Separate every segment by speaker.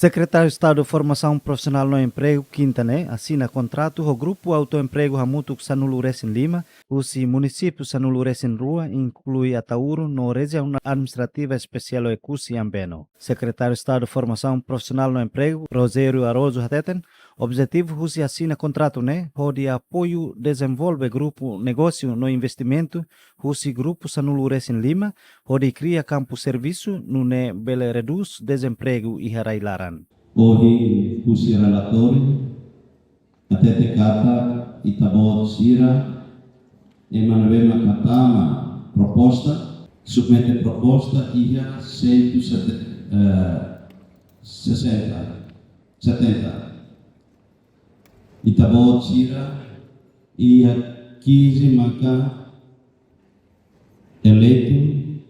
Speaker 1: Secretário de Estado de Formação Profissional no Emprego, Quintané, assina contrato com o Grupo Autoemprego Hamutuk Sanulures em Lima, os municípios Sanulures em Rua, inclui Atauro, no região administrativa especial Ecusi Ambeno. Secretário de Estado de Formação Profissional no Emprego, Rogério Aroso Hateten, objetivo que se assina contrato, de apoio desenvolve grupo negócio no investimento, o grupo Sanulures em Lima, onde cria campo serviço, no bele reduz desemprego e harailaran.
Speaker 2: Hoje, o relatório, até te cata e tabot sira, Emanuel Katama proposta, submete proposta e 170. E tabot sira e 15 maka eleito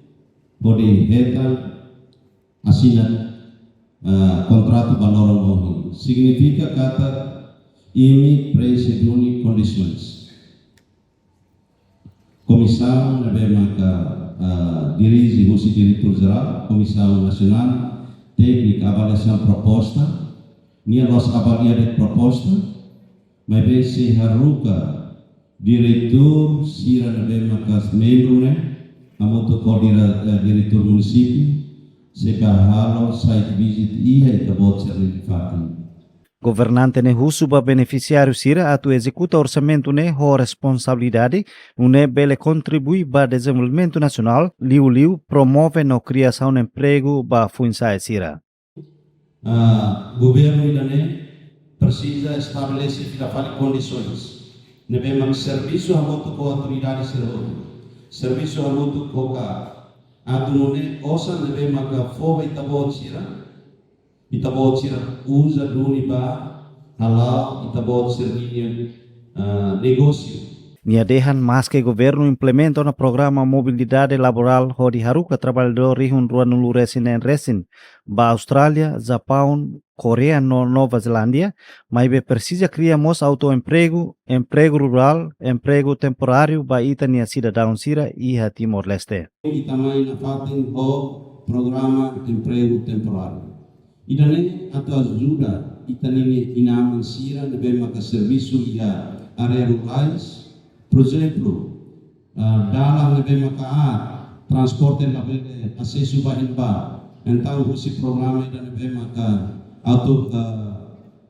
Speaker 2: por reta assina contrato valor morro. Significa kata ini presiduni condições. Comissão deve maka dirige o diretor-geral, Comissão Nacional, técnica, avaliação proposta, minha nossa avaliação de proposta, mas bem se haruka diretor, sira deve maka membro, a motocoordenador diretor município, Sekahalo site visit ia itabot sertificato.
Speaker 1: Governante suba beneficiário sira atu executa orçamento ho responsabilidade bele contribui para desenvolvimento nacional liu promove no criação de emprego ba funções sira.
Speaker 2: Governo idane precisa estabelecer condições. Nebema serviço a moto com autoridade serviço a moto com Atunune osa nebe maka foba itabot sira usa duni ba halal itabot sirnya negócio.
Speaker 1: Niadehan mas que governo implementa no programa mobilidade laboral hodi haruka trabalhador rihun ruanulu resin en resin ba Austrália, Japão, Coreia no Nova Zelândia, mas precisa criar autoemprego, emprego rural, emprego temporário ba itania cidadão sira e Timor-Leste.
Speaker 2: E também na fatin o programa emprego temporário. Idane atau ajuda itanini inaman sira nebe maka serviço ia área rurais. Por exemplo, dalam nebe maka transporte labele acesso ba então esse programa da nebe maka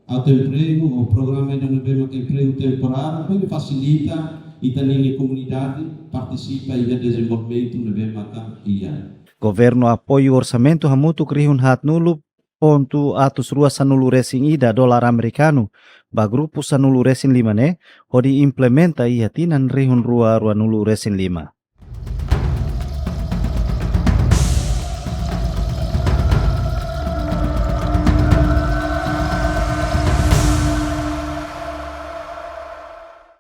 Speaker 2: autoemprego, o programa da nebe maka emprego temporário, ele facilita e também a comunidade participa e desenvolvimento nebe maka ia.
Speaker 1: Governo apoio orçamento hamutu krihun hat nulu ponto atus rua sanulu resin ida dolar americano ba grupo sanulu resin lima hodi implementa ia tinan rihun rua nulu resin lima.